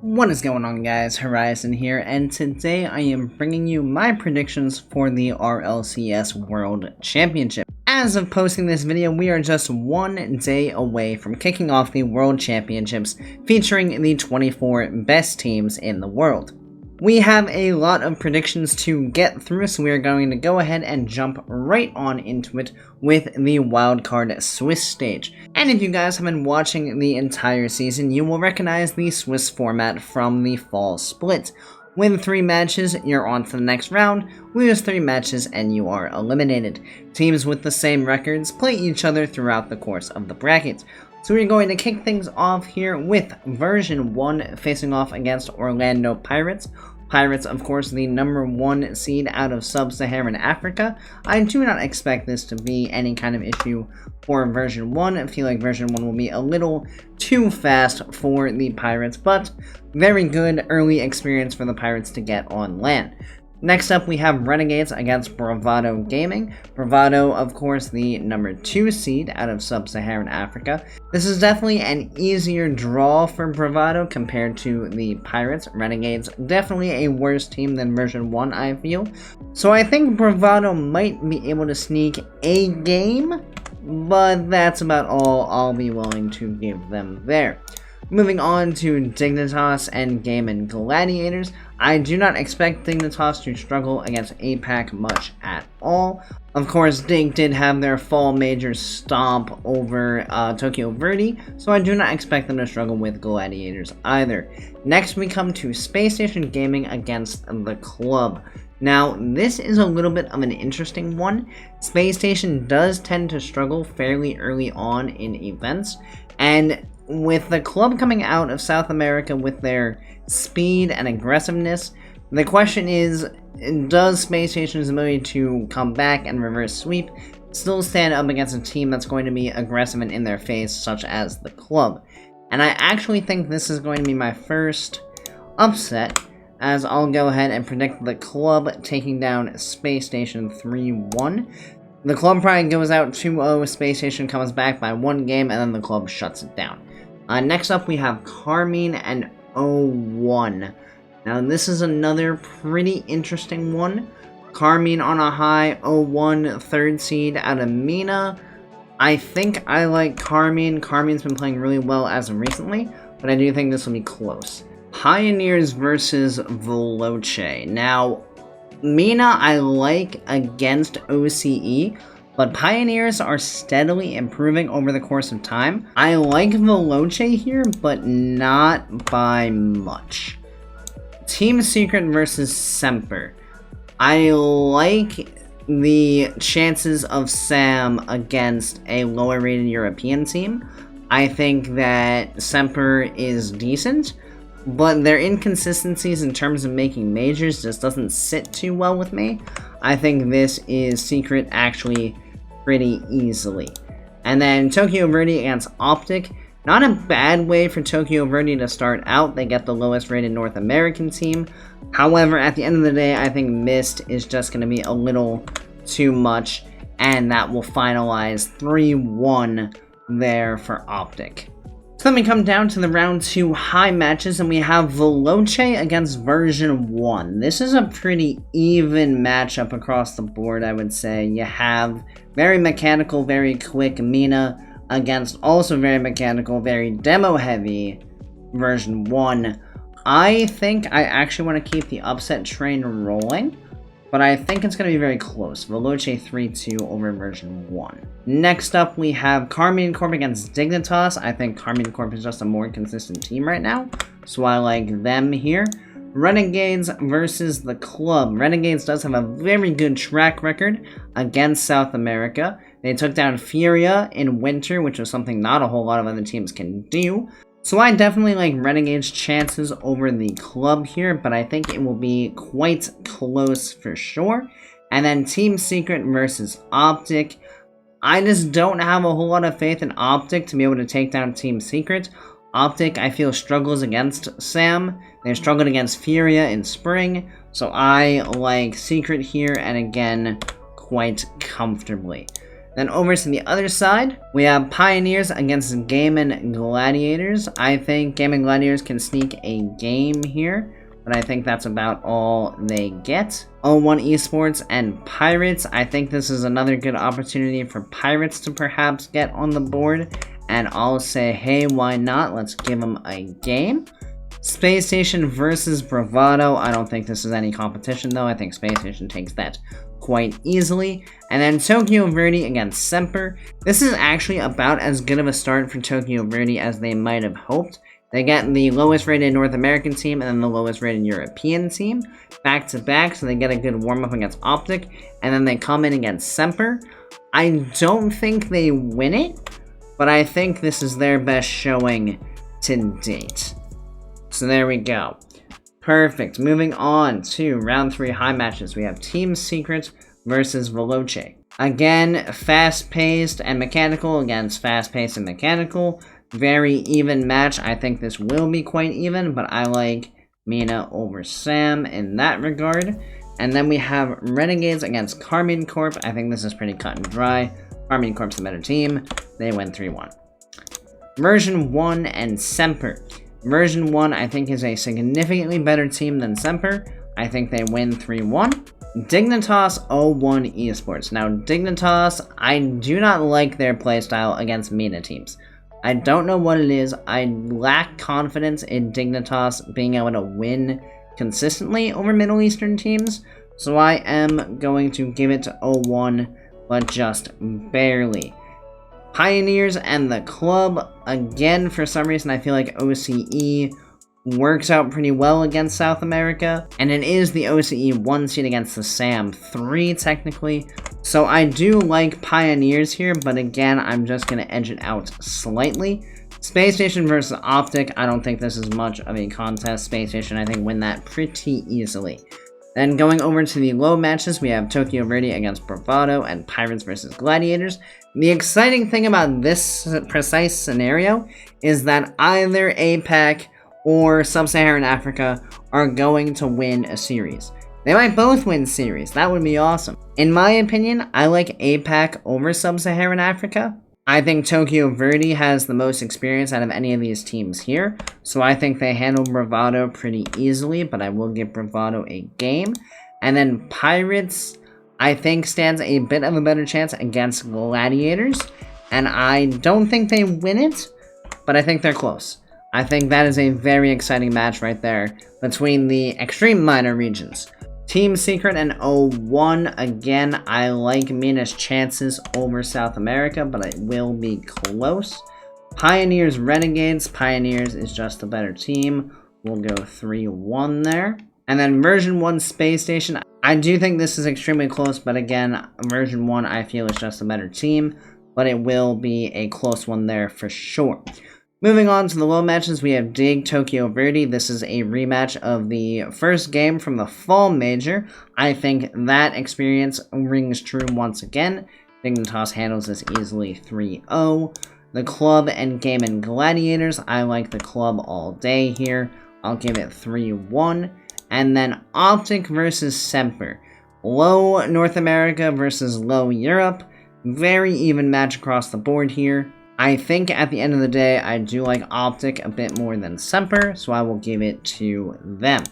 What is going on, guys? Horizon here, and today I am bringing you my predictions for the RLCS World Championship. As of posting this video, we are just 1 day away from kicking off the World Championships, featuring the 24 best teams in the world. We have a lot of predictions to get through, so we are going to go ahead and jump right on into it with the wildcard Swiss stage. And if you guys have been watching the entire season, you will recognize the Swiss format from the fall split. Win 3 matches, you're on to the next round. Lose 3 matches, and you are eliminated. Teams with the same records play each other throughout the course of the bracket. So we're going to kick things off here with version 1 facing off against Orlando Pirates. Pirates, of course, the #1 seed out of sub-Saharan Africa. I do not expect this to be any kind of issue for version 1. I feel like version 1 will be a little too fast for the Pirates, but very good early experience for the Pirates to get on land. Next up, we have Renegades against Bravado Gaming. Bravado, of course, the #2 seed out of sub-Saharan Africa. This is definitely an easier draw for Bravado compared to the Pirates. Renegades, definitely a worse team than version 1, I feel. So I think Bravado might be able to sneak a game, but that's about all I'll be willing to give them there. Moving on to Dignitas and Game & Gladiators, I do not expect Dignitas to struggle against APAC much at all. Of course, Dig did have their fall major stomp over Tokyo Verde, so I do not expect them to struggle with Gladiators either. Next, we come to Space Station Gaming against the Club. Now, this is a little bit of an interesting one. Space Station does tend to struggle fairly early on in events, and with the Club coming out of South America with their speed and aggressiveness, the question is, does Space Station's ability to come back and reverse sweep still stand up against a team that's going to be aggressive and in their face, such as the Club? And I actually think this is going to be my first upset, as I'll go ahead and predict the Club taking down Space Station 3-1. The Club probably goes out 2-0, Space Station comes back by 1 game, and then the Club shuts it down. Next up, we have Carmine and 0-1. Now, this is another pretty interesting one. Carmine on a high, 0-1, 3rd seed out of MENA. I think I like Carmine. Carmine's been playing really well as of recently, but I do think this will be close. Pioneers versus Veloce. Now, MENA I like against OCE, but Pioneers are steadily improving over the course of time. I like Veloce here, but not by much. Team Secret versus Semper. I like the chances of Sam against a lower rated European team. I think that Semper is decent, but their inconsistencies in terms of making majors just doesn't sit too well with me. I think this is Secret actually pretty easily. And then Tokyo Verde against Optic. Not a bad way for Tokyo Verde to start out. They get the lowest rated North American team. However, at the end of the day, I think Mist is just going to be a little too much, and that will finalize 3-1 there for Optic. So then we come down to the round 2 high matches, and we have Veloce against version 1. This is a pretty even matchup across the board, I would say. You have very mechanical, very quick MENA against also very mechanical, very demo heavy version 1. I think I actually want to keep the upset train rolling, but I think it's going to be very close. Veloce 3-2 over version 1. Next up, we have Carmine Corp against Dignitas. I think Carmine Corp is just a more consistent team right now, so I like them here. Renegades versus the Club. Renegades does have a very good track record against South America. They took down Firia in winter, which was something not a whole lot of other teams can do. So I definitely like Renegades' chances over the Club here, but I think it will be quite close for sure. And then Team Secret versus Optic. I just don't have a whole lot of faith in Optic to be able to take down Team Secret. Optic, I feel, struggles against Sam. They struggled against Firia in spring, so I like Secret here, and again, quite comfortably. Then over to the other side, we have Pioneers against Gaming Gladiators. I think Gaming Gladiators can sneak a game here, but I think that's about all they get. 01 Esports and Pirates. I think this is another good opportunity for Pirates to perhaps get on the board, and I'll say, hey, why not? Let's give them a game. Space Station versus Bravado. I don't think this is any competition, though. I think Space Station takes that quite easily. And then Tokyo Verde against Semper. This is actually about as good of a start for Tokyo Verde as they might have hoped. They get the lowest rated North American team and then the lowest rated European team back to back, so they get a good warm-up against Optic, and then they come in against Semper. I don't think they win it, but I think this is their best showing to date. So there we go. Perfect. Moving on to round 3 high matches. We have Team Secret versus Veloce. Again, fast-paced and mechanical against fast-paced and mechanical. Very even match. I think this will be quite even, but I like Mina over Sam in that regard. And then we have Renegades against Carmine Corp. I think this is pretty cut and dry. Carmine Corp's the better team. They win 3-1. Version 1 and Semper. Version 1, I think, is a significantly better team than Semper. I think they win 3-1. Dignitas 01 Esports. Now, Dignitas, I do not like their playstyle against MENA teams. I don't know what it is. I lack confidence in Dignitas being able to win consistently over Middle Eastern teams. So I am going to give it to 01, but just barely. Pioneers and the Club, again, for some reason I feel like OCE works out pretty well against South America, and it is the OCE 1 seed against the SAM 3 technically, so I do like Pioneers here, but again, I'm just going to edge it out slightly. Space Station versus Optic, I don't think this is much of a contest. Space Station, I think, win that pretty easily. Then going over to the low matches, we have Tokyo Verde against Bravado and Pirates versus Gladiators. The exciting thing about this precise scenario is that either APAC or Sub-Saharan Africa are going to win a series. They might both win series. That would be awesome. In my opinion, I like APAC over Sub-Saharan Africa. I think Tokyo Verde has the most experience out of any of these teams here, so I think they handle Bravado pretty easily, but I will give Bravado a game. And then Pirates, I think, stands a bit of a better chance against Gladiators, and I don't think they win it, but I think they're close. I think that is a very exciting match right there between the extreme minor regions. Team Secret and 01, again, I like Mina's chances over South America, but it will be close. Pioneers, Renegades. Pioneers is just a better team. We'll go 3-1 there. And then version 1 Space Station. I do think this is extremely close, but again, version 1 I feel is just a better team, but it will be a close one there for sure. Moving on to the low matches, we have Dig Tokyo Verde. This is a rematch of the first game from the Fall Major. I think that experience rings true once again. Dignitas handles this easily 3-0. The Club and Gaming Gladiators. I like the Club all day here. I'll give it 3-1. And then Optic versus Semper. Low North America versus low Europe. Very even match across the board here. I think at the end of the day, I do like Optic a bit more than Semper, so I will give it to them.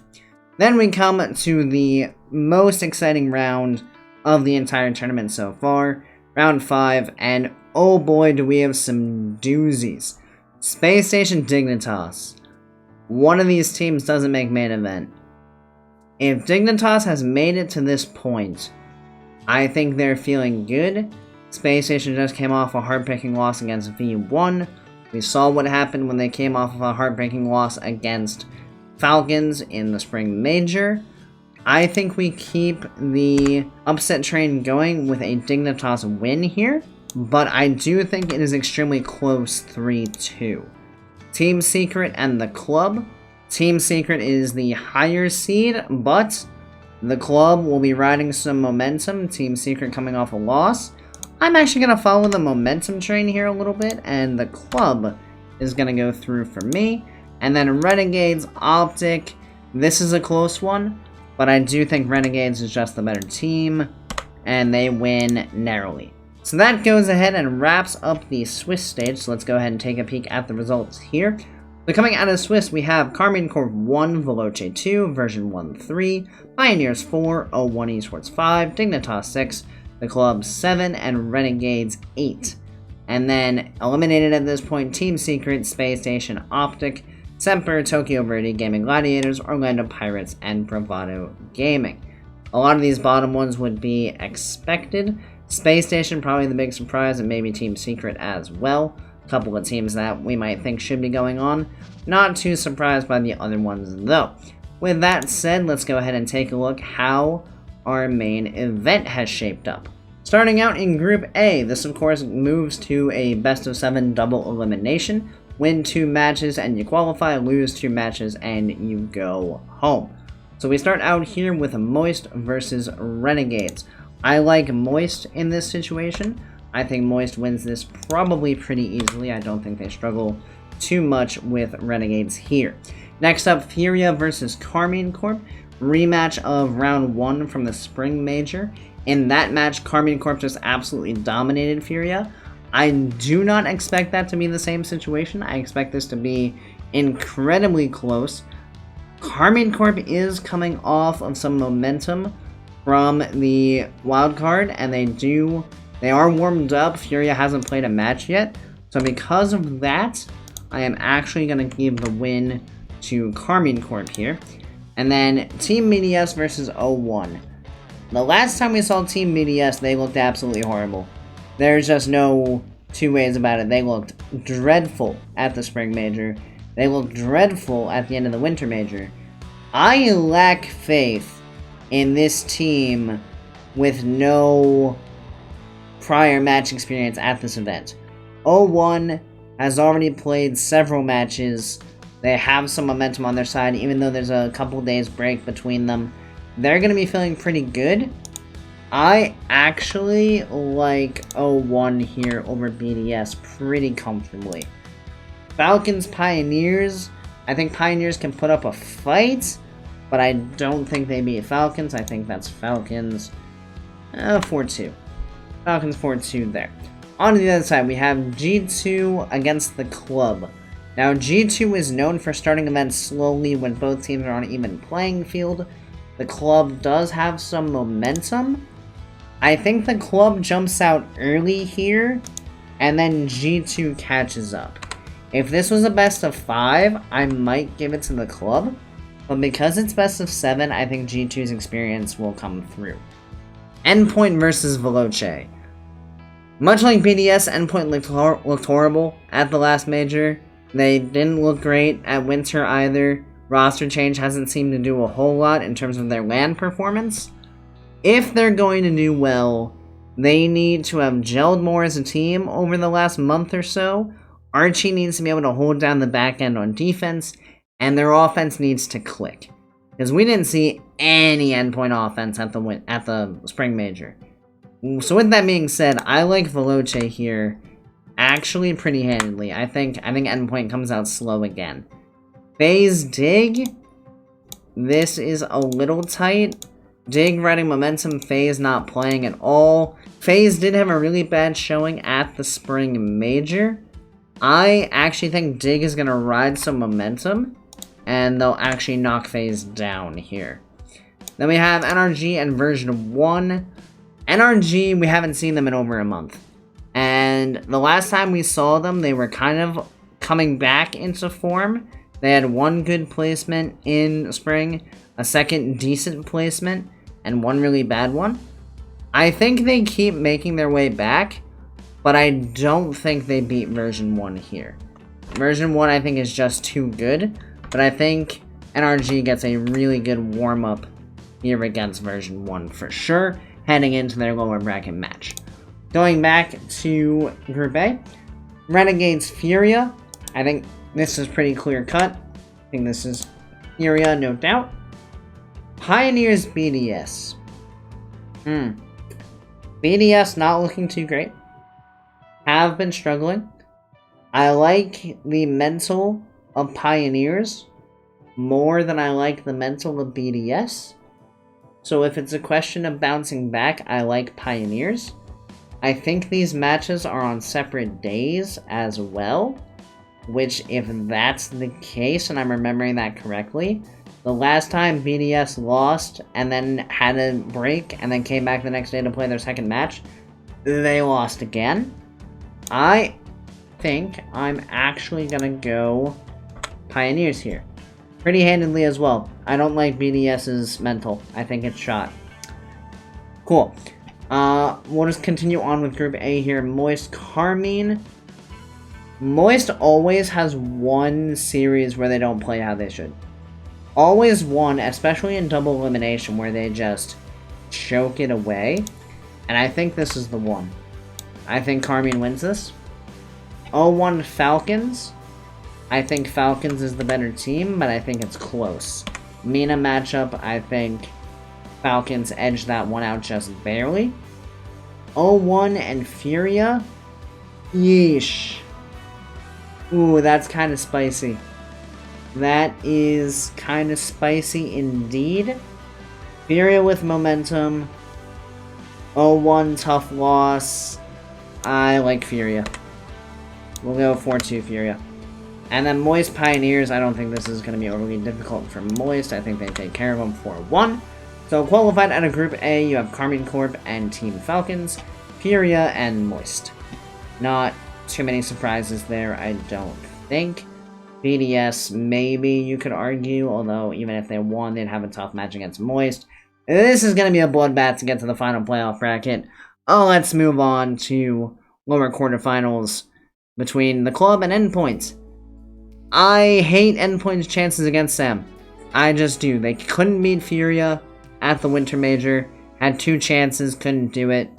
Then we come to the most exciting round of the entire tournament so far, round 5, and oh boy do we have some doozies. Space Station Dignitas. One of these teams doesn't make main event. If Dignitas has made it to this point, I think they're feeling good. Space Station just came off a heartbreaking loss against V1. We saw what happened when they came off of a heartbreaking loss against Falcons in the Spring Major. I think we keep the upset train going with a Dignitas win here, but I do think it is extremely close 3-2. Team Secret and the Club. Team Secret is the higher seed, but the Club will be riding some momentum. Team Secret coming off a loss. I'm actually going to follow the momentum train here a little bit, and the Club is going to go through for me. And then Renegades, Optic, this is a close one, but I do think Renegades is just the better team, and they win narrowly. So that goes ahead and wraps up the Swiss stage. So let's go ahead and take a peek at the results here. So coming out of Swiss, we have Carmine Corp 1, Veloce 2, version 1-3, Pioneers 4, O1 Esports 5, Dignitas 6, The Club 7, and Renegades 8. And then eliminated at this point, Team Secret, Space Station, Optic, Semper, Tokyo Verde Gaming Gladiators, Orlando Pirates, and Bravado Gaming. A lot of these bottom ones would be expected. Space Station, probably the big surprise, and maybe Team Secret as well. A couple of teams that we might think should be going on. Not too surprised by the other ones, though. With that said, let's go ahead and take a look how our main event has shaped up. Starting out in Group A, this of course moves to a best-of-7 double elimination. Win 2 matches and you qualify, lose 2 matches and you go home. So we start out here with Moist versus Renegades. I like Moist in this situation. I think Moist wins this probably pretty easily. I don't think they struggle too much with Renegades here. Next up, Firia versus Carmine Corp. Rematch of round 1 from the Spring Major. In that match, Carmine Corp just absolutely dominated Firia. I do not expect that to be the same situation. I expect this to be incredibly close. Carmine Corp is coming off of some momentum from the wildcard, and they are warmed up. Firia hasn't played a match yet, so because of that, I am actually going to give the win to Carmine Corp here. And then Team BDS versus O1. The last time we saw Team BDS, they looked absolutely horrible. There's just no two ways about it. They looked dreadful at the Spring Major. They looked dreadful at the end of the Winter Major. I lack faith in this team with no prior match experience at this event. O1 has already played several matches. They have some momentum on their side, even though there's a couple days break between them. They're going to be feeling pretty good. I actually like O1 here over BDS pretty comfortably. Falcons Pioneers. I think Pioneers can put up a fight, but I don't think they beat Falcons. I think that's Falcons 4-2. Falcons 4-2 there. On the other side, we have G2 against the Club. Now, G2 is known for starting events slowly when both teams are on an even playing field. The Club does have some momentum. I think the Club jumps out early here, and then G2 catches up. If this was a best of 5, I might give it to the Club, but because it's best of 7, I think G2's experience will come through. Endpoint versus Veloce. Much like BDS, Endpoint looked horrible at the last major. They didn't look great at Winter either. Roster change hasn't seemed to do a whole lot in terms of their LAN performance. If they're going to do well, they need to have gelled more as a team over the last month or so. Archie needs to be able to hold down the back end on defense, and their offense needs to click. Because we didn't see any Endpoint offense at the Spring Major. So with that being said, I like Veloce here actually pretty handedly. I think Endpoint comes out slow again. FaZe Dig. This is a little tight. Dig riding momentum, FaZe not playing at all. FaZe did have a really bad showing at the Spring Major. I actually think Dig is going to ride some momentum, and they'll actually knock FaZe down here. Then we have NRG and version 1. NRG, we haven't seen them in over a month. And the last time we saw them, they were kind of coming back into form. They had one good placement in Spring, a second decent placement, and one really bad one. I think they keep making their way back, but I don't think they beat version 1 here. Version 1 I think is just too good, but I think NRG gets a really good warm-up here against version 1 for sure, heading into their lower bracket match. Going back to Group A, Renegades Firia. I think this is pretty clear cut. I think this is Firia, no doubt. Pioneers BDS. BDS not looking too great. Have been struggling. I like the mental of Pioneers more than I like the mental of BDS. So if it's a question of bouncing back, I like Pioneers. I think these matches are on separate days as well, which if that's the case, and I'm remembering that correctly, the last time BDS lost and then had a break and then came back the next day to play their second match, they lost again. I think I'm actually gonna go Pioneers here. Pretty handedly as well. I don't like BDS's mental. I think it's shot. Cool. We'll just continue on with Group A here. Moist, Carmine. Moist always has one series where they don't play how they should. Always one, especially in double elimination, where they just choke it away. And I think this is the one. I think Carmine wins this. 0-1 Falcons. I think Falcons is the better team, but I think it's close. Mina matchup, I think Falcons edged that one out just barely. 0-1 and Firia. Yeesh. Ooh, that's kind of spicy. That is kind of spicy indeed. Firia with momentum. 0-1 tough loss. I like Firia. We'll go 4-2 Firia. And then Moist Pioneers, I don't think this is going to be overly difficult for Moist. I think they take care of them 4-1. So qualified out of Group A, you have Carmen Corp and Team Falcons, Firia, and Moist. Not too many surprises there, I don't think. BDS, maybe you could argue, although even if they won, they'd have a tough match against Moist. This is going to be a bloodbath to get to the final playoff bracket. Oh, let's move on to lower quarterfinals between the club and Endpoint. I hate Endpoint's chances against Sam. I just do. They couldn't beat Firia at the Winter Major. Had 2 chances, couldn't do it.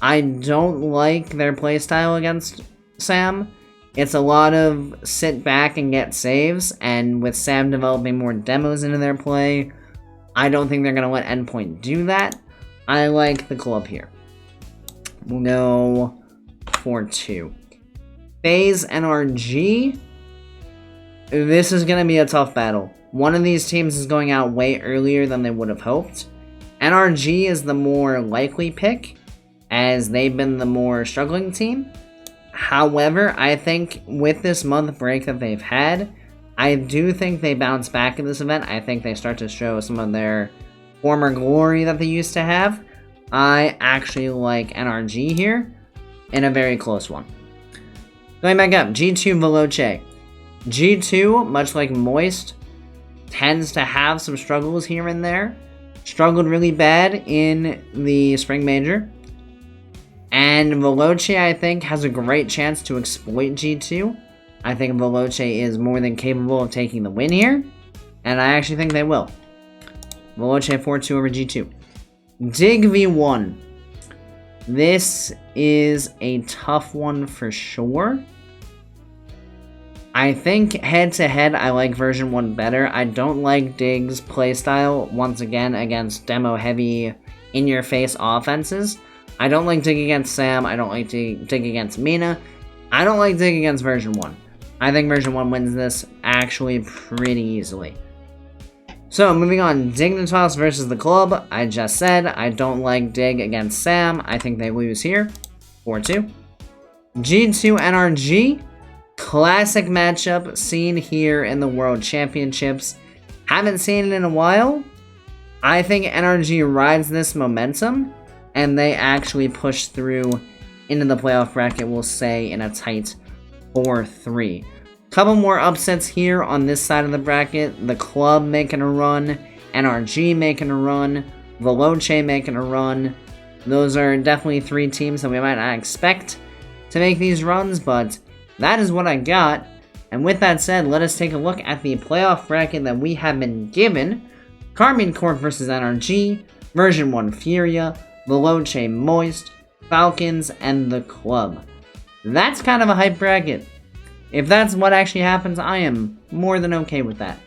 I don't like their playstyle against Sam. It's a lot of sit back and get saves, and with Sam developing more demos into their play, I don't think they're going to let Endpoint do that. I like the club here. We'll go 4-2. FaZe NRG. This is going to be a tough battle. One of these teams is going out way earlier than they would have hoped. NRG is the more likely pick, as they've been the more struggling team. However, I think with this month break that they've had, I do think they bounce back in this event. I think they start to show some of their former glory that they used to have. I actually like NRG here in a very close one. Going back up, G2 Veloce. G2, much like Moist, tends to have some struggles here and there. Struggled really bad in the Spring Major. And Veloce, I think, has a great chance to exploit G2. I think Veloce is more than capable of taking the win here. And I actually think they will. Veloce 4-2 over G2. Dig V1. This is a tough one for sure. I think head-to-head, I like version 1 better. I don't like Dig's playstyle, once again, against demo-heavy, in-your-face offenses. I don't like Dig against Sam. I don't like Dig against Mina. I don't like Dig against version 1. I think version 1 wins this actually pretty easily. So, moving on. Dignitas versus the club. I just said I don't like Dig against Sam. I think they lose here. 4-2. G2 NRG. Classic matchup seen here in the World Championships. Haven't seen it in a while. I think NRG rides this momentum, and they actually push through into the playoff bracket, we'll say, in a tight 4-3. Couple more upsets here on this side of the bracket. The club making a run, NRG making a run, Veloce making a run. Those are definitely 3 teams that we might not expect to make these runs, but that is what I got. And with that said, let us take a look at the playoff bracket that we have been given. Carmine Corp versus NRG, version 1 Firia, Veloce Moist, Falcons, and the club. That's kind of a hype bracket. If that's what actually happens, I am more than okay with that.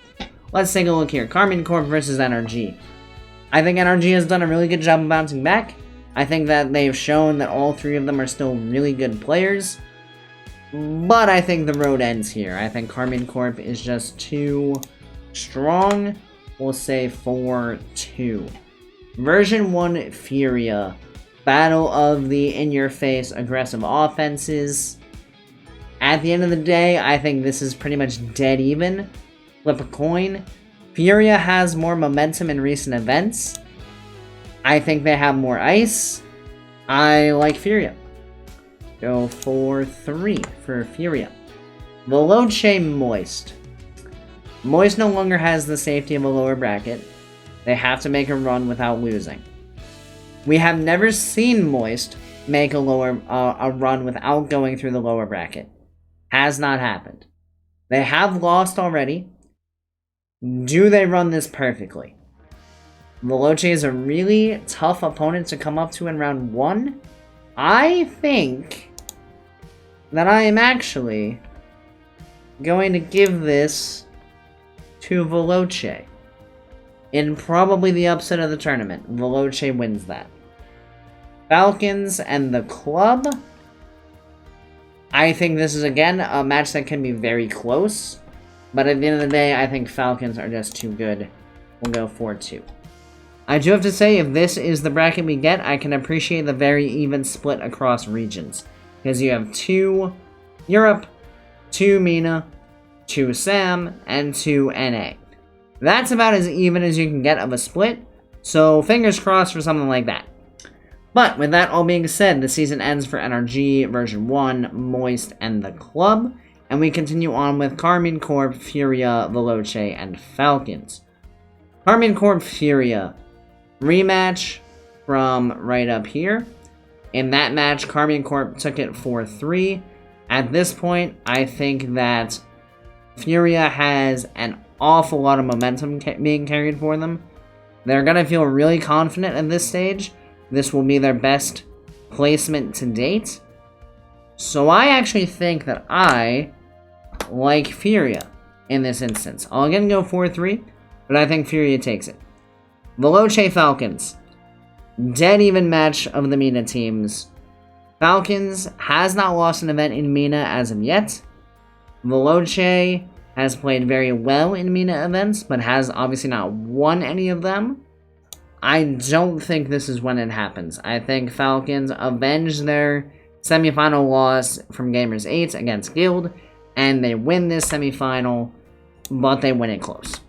Let's take a look here. Carmine Corp versus NRG. I think NRG has done a really good job of bouncing back. I think that they've shown that all 3 of them are still really good players. But I think the road ends here. I think Carmine Corp is just too strong. We'll say 4-2. Version 1 Firia. battle of the in-your-face aggressive offenses. At the end of the day, I think this is pretty much dead even. Flip a coin. Firia has more momentum in recent events. I think they have more ice. I like Firia. Go for 3 for Firia. Veloce Moist. Moist no longer has the safety of a lower bracket. They have to make a run without losing. We have never seen Moist make a run without going through the lower bracket. Has not happened. They have lost already. Do they run this perfectly? Veloce is a really tough opponent to come up to in round 1. I think that I am actually going to give this to Veloce. In probably the upset of the tournament, Veloce wins that. Falcons and the Club. I think this is, again, a match that can be very close. But at the end of the day, I think Falcons are just too good. We'll go 4-2. I do have to say, if this is the bracket we get, I can appreciate the very even split across regions. Because you have 2 Europe, 2 MENA, 2 SAM, and 2 NA. That's about as even as you can get of a split, so fingers crossed for something like that. But with that all being said, the season ends for NRG, version 1, Moist, and the Club, and we continue on with Carmine Corp, Firia, Veloce, and Falcons. Carmine Corp, Firia. Rematch from right up here. In that match, Carmine Corp took it 4-3. At this point, I think that Firia has an awful lot of momentum being carried for them. They're going to feel really confident at this stage. This will be their best placement to date. So I actually think that I like Firia in this instance. I'll again go 4-3, but I think Firia takes it. Veloce Falcons. Dead even match of the MENA teams. Falcons has not lost an event in MENA as of yet. Veloce has played very well in MENA events, but has obviously not won any of them. I don't think this is when it happens. I think Falcons avenge their semifinal loss from Gamers 8 against Guild, and they win this semifinal, but they win it close.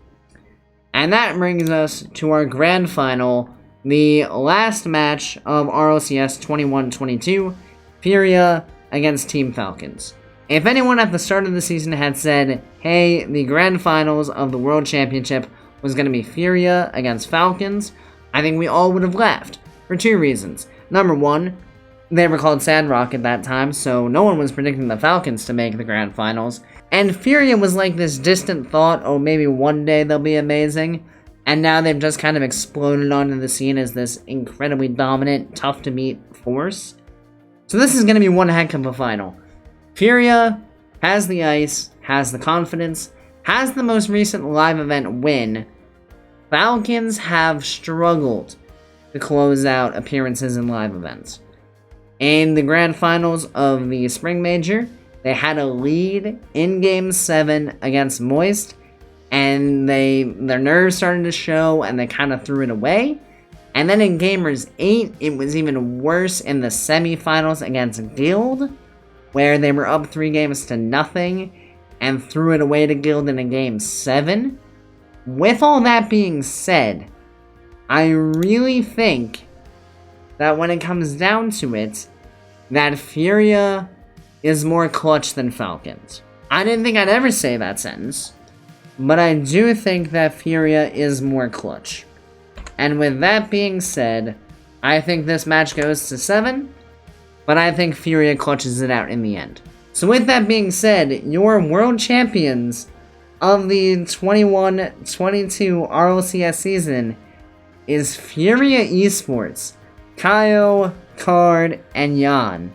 And that brings us to our grand final, the last match of RLCS 21-22, Firia against Team Falcons. If anyone at the start of the season had said, hey, the grand finals of the World Championship was going to be Firia against Falcons, I think we all would have laughed, for 2 reasons. Number 1, they were called Sandrock at that time, so no one was predicting the Falcons to make the grand finals. And Firia was like this distant thought, oh, maybe one day they'll be amazing. And now they've just kind of exploded onto the scene as this incredibly dominant, tough-to-beat force. So this is going to be one heck of a final. Firia has the ice, has the confidence, has the most recent live event win. Falcons have struggled to close out appearances in live events. In the grand finals of the Spring Major, they had a lead in Game 7 against Moist, and their nerves started to show, and they kind of threw it away. And then in Gamers 8, it was even worse in the semifinals against Guild, where they were up 3-0 and threw it away to Guild in a Game 7. With all that being said, I really think that when it comes down to it, that Firia is more clutch than Falcons. I didn't think I'd ever say that sentence, but I do think that Firia is more clutch. And with that being said, I think this match goes to 7, but I think Firia clutches it out in the end. So with that being said, your world champions of the 21-22 RLCS season is Firia Esports, Kaio, Card, and Jan.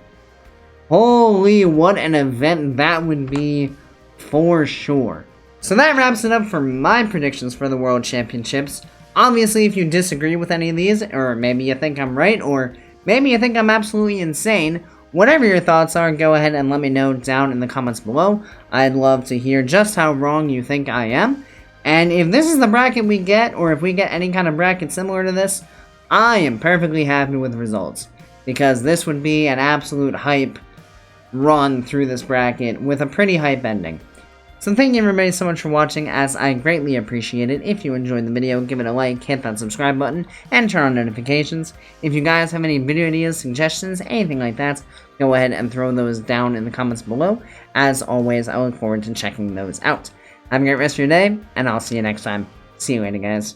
Holy, what an event that would be for sure. So that wraps it up for my predictions for the World Championships. Obviously, if you disagree with any of these, or maybe you think I'm right, or maybe you think I'm absolutely insane, whatever your thoughts are, go ahead and let me know down in the comments below. I'd love to hear just how wrong you think I am. And if this is the bracket we get, or if we get any kind of bracket similar to this, I am perfectly happy with the results. because this would be an absolute hype run through this bracket with a pretty hype ending. So thank you everybody so much for watching, as I greatly appreciate it. If you enjoyed the video, give it a like, hit that subscribe button, and turn on notifications. If you guys have any video ideas, suggestions, anything like that, go ahead and throw those down in the comments below. As always, I look forward to checking those out. Have a great rest of your day, and I'll see you next time. See you later, guys.